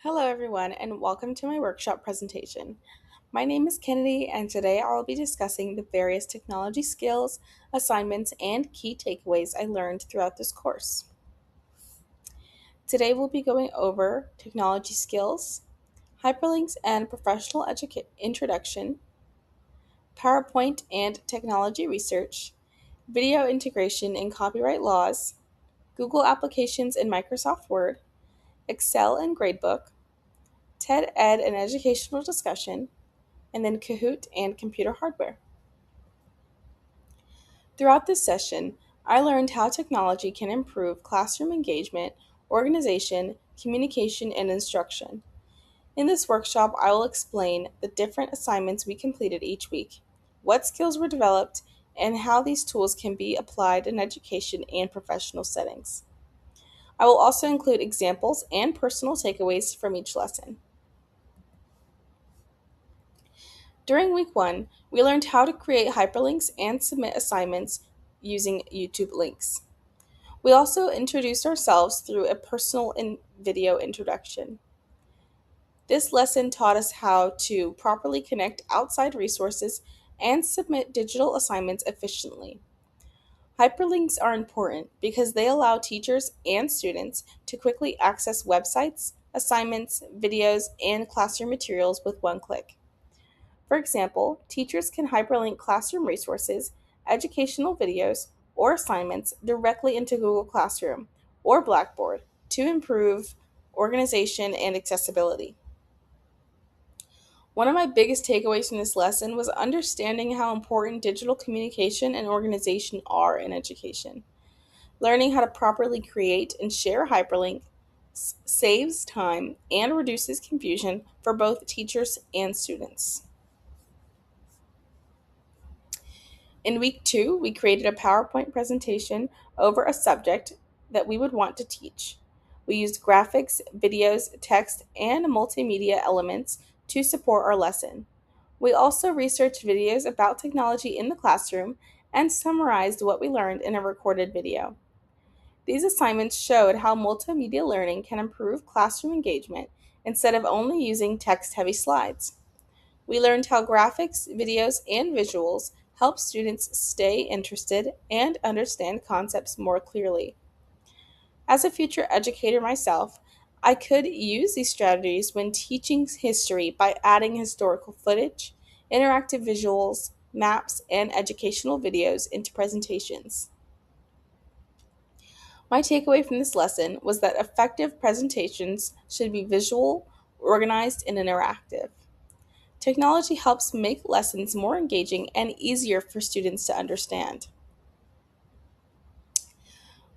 Hello everyone and welcome to my workshop presentation. My name is Kennedy and today I will be discussing the various technology skills, assignments, and key takeaways I learned throughout this course. Today we'll be going over technology skills, hyperlinks and professional introduction, PowerPoint and technology research, video integration and copyright laws, Google applications in Microsoft Word, Excel and Gradebook, TED Ed and educational discussion, and then Kahoot and computer hardware. Throughout this session, I learned how technology can improve classroom engagement, organization, communication, and instruction. In this workshop, I will explain the different assignments we completed each week, what skills were developed, and how these tools can be applied in education and professional settings. I will also include examples and personal takeaways from each lesson. During week 1, we learned how to create hyperlinks and submit assignments using YouTube links. We also introduced ourselves through a personal video introduction. This lesson taught us how to properly connect outside resources and submit digital assignments efficiently. Hyperlinks are important because they allow teachers and students to quickly access websites, assignments, videos, and classroom materials with one click. For example, teachers can hyperlink classroom resources, educational videos, or assignments directly into Google Classroom or Blackboard to improve organization and accessibility. One of my biggest takeaways from this lesson was understanding how important digital communication and organization are in education. Learning how to properly create and share hyperlinks saves time and reduces confusion for both teachers and students. In week 2, we created a PowerPoint presentation over a subject that we would want to teach. We used graphics, videos, text, and multimedia elements to support our lesson. We also researched videos about technology in the classroom and summarized what we learned in a recorded video. These assignments showed how multimedia learning can improve classroom engagement instead of only using text-heavy slides. We learned how graphics, videos, and visuals help students stay interested and understand concepts more clearly. As a future educator myself, I could use these strategies when teaching history by adding historical footage, interactive visuals, maps, and educational videos into presentations. My takeaway from this lesson was that effective presentations should be visual, organized, and interactive. Technology helps make lessons more engaging and easier for students to understand.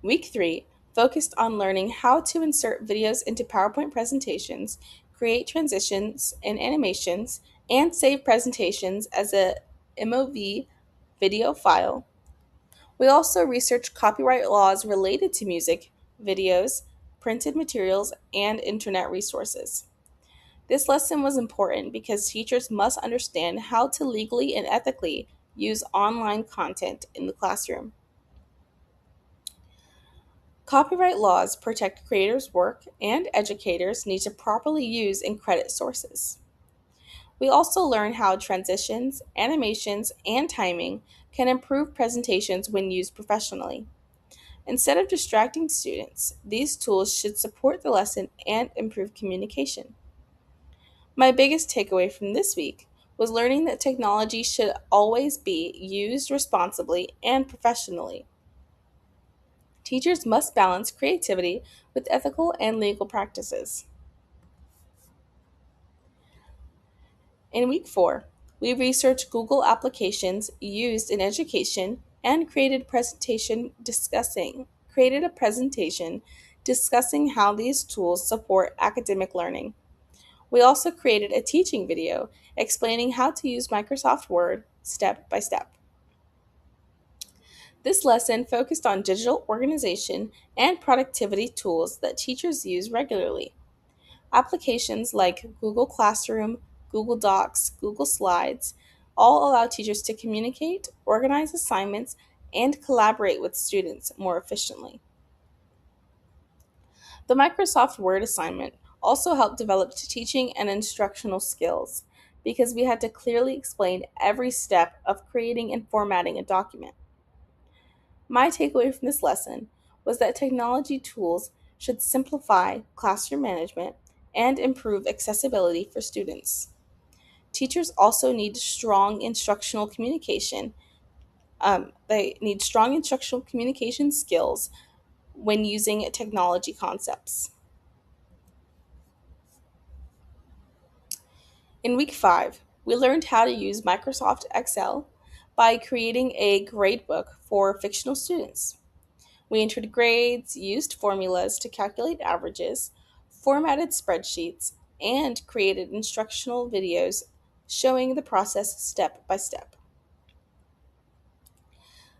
Week 3 focused on learning how to insert videos into PowerPoint presentations, create transitions and animations, and save presentations as a MOV video file. We also researched copyright laws related to music, videos, printed materials, and internet resources. This lesson was important because teachers must understand how to legally and ethically use online content in the classroom. Copyright laws protect creators' work, and educators need to properly use and credit sources. We also learn how transitions, animations, and timing can improve presentations when used professionally. Instead of distracting students, these tools should support the lesson and improve communication. My biggest takeaway from this week was learning that technology should always be used responsibly and professionally. Teachers must balance creativity with ethical and legal practices. In week 4, we researched Google applications used in education and created a presentation discussing how these tools support academic learning. We also created a teaching video explaining how to use Microsoft Word step by step. This lesson focused on digital organization and productivity tools that teachers use regularly. Applications like Google Classroom, Google Docs, Google Slides all allow teachers to communicate, organize assignments, and collaborate with students more efficiently. The Microsoft Word assignment also helped develop teaching and instructional skills because we had to clearly explain every step of creating and formatting a document. My takeaway from this lesson was that technology tools should simplify classroom management and improve accessibility for students. Teachers also need strong instructional communication. They need strong instructional communication skills when using technology concepts. In week 5, we learned how to use Microsoft Excel by creating a gradebook for fictional students. We entered grades, used formulas to calculate averages, formatted spreadsheets, and created instructional videos showing the process step by step.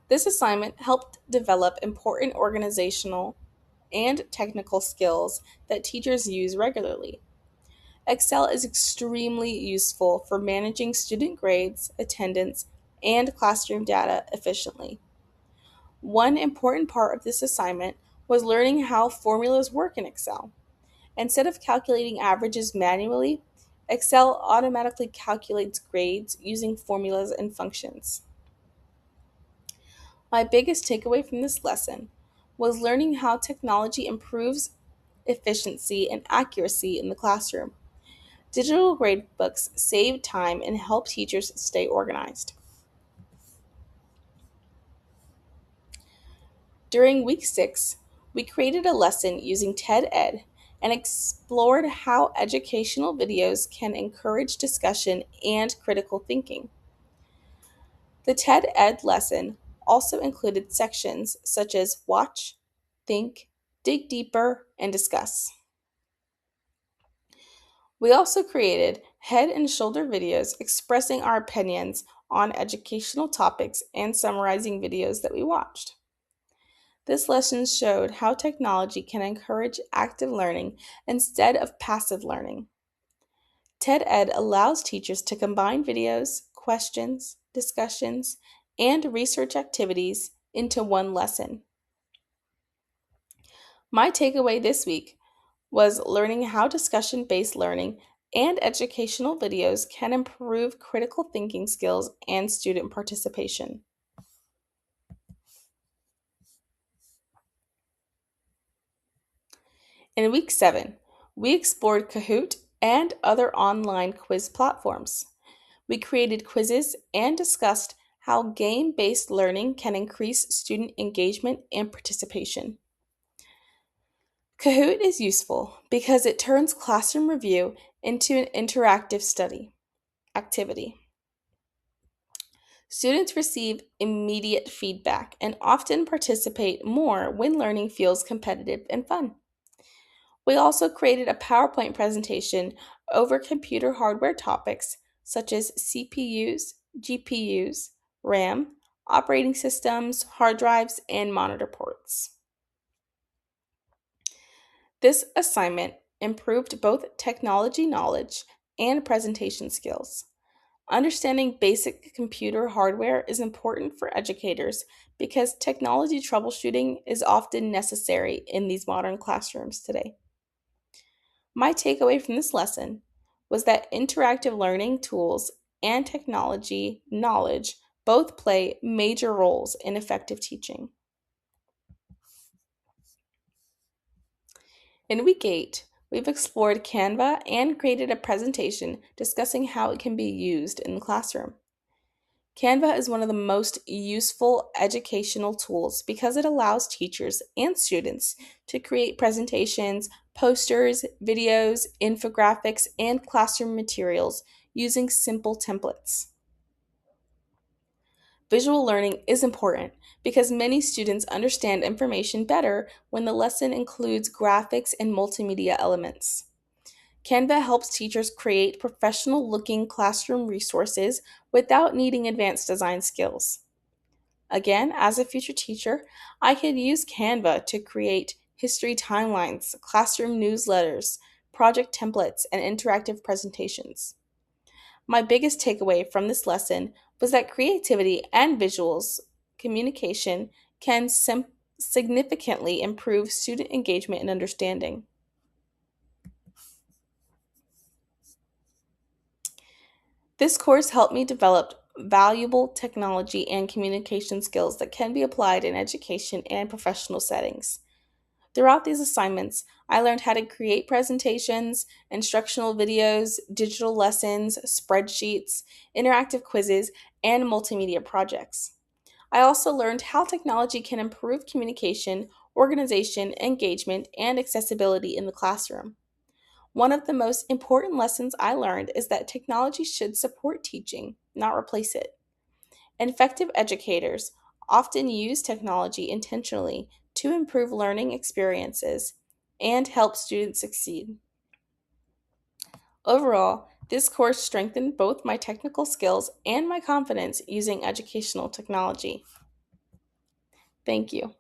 This assignment helped develop important organizational and technical skills that teachers use regularly. Excel is extremely useful for managing student grades, attendance, and classroom data efficiently. One important part of this assignment was learning how formulas work in Excel. Instead of calculating averages manually, Excel automatically calculates grades using formulas and functions. My biggest takeaway from this lesson was learning how technology improves efficiency and accuracy in the classroom. Digital gradebooks save time and help teachers stay organized. During week 6, we created a lesson using TED Ed and explored how educational videos can encourage discussion and critical thinking. The TED Ed lesson also included sections such as watch, think, dig deeper, and discuss. We also created head and shoulder videos expressing our opinions on educational topics and summarizing videos that we watched. This lesson showed how technology can encourage active learning instead of passive learning. TED Ed allows teachers to combine videos, questions, discussions, and research activities into one lesson. My takeaway this week was learning how discussion based learning and educational videos can improve critical thinking skills and student participation. In week 7, we explored Kahoot and other online quiz platforms. We created quizzes and discussed how game based learning can increase student engagement and participation. Kahoot is useful because it turns classroom review into an interactive study activity. Students receive immediate feedback and often participate more when learning feels competitive and fun. We also created a PowerPoint presentation over computer hardware topics such as CPUs, GPUs, RAM, operating systems, hard drives, and monitor ports. This assignment improved both technology knowledge and presentation skills. Understanding basic computer hardware is important for educators because technology troubleshooting is often necessary in these modern classrooms today. My takeaway from this lesson was that interactive learning tools and technology knowledge both play major roles in effective teaching. In week 8, we've explored Canva and created a presentation discussing how it can be used in the classroom. Canva is one of the most useful educational tools because it allows teachers and students to create presentations, posters, videos, infographics, and classroom materials using simple templates. Visual learning is important because many students understand information better when the lesson includes graphics and multimedia elements. Canva helps teachers create professional looking classroom resources without needing advanced design skills. Again, as a future teacher, I could use Canva to create history timelines, classroom newsletters, project templates, and interactive presentations. My biggest takeaway from this lesson was that creativity and visuals communication can significantly improve student engagement and understanding. This course helped me develop valuable technology and communication skills that can be applied in education and professional settings. Throughout these assignments, I learned how to create presentations, instructional videos, digital lessons, spreadsheets, interactive quizzes, and multimedia projects. I also learned how technology can improve communication, organization, engagement, and accessibility in the classroom. One of the most important lessons I learned is that technology should support teaching, not replace it. Effective educators often use technology intentionally to improve learning experiences and help students succeed. Overall, this course strengthened both my technical skills and my confidence using educational technology. Thank you.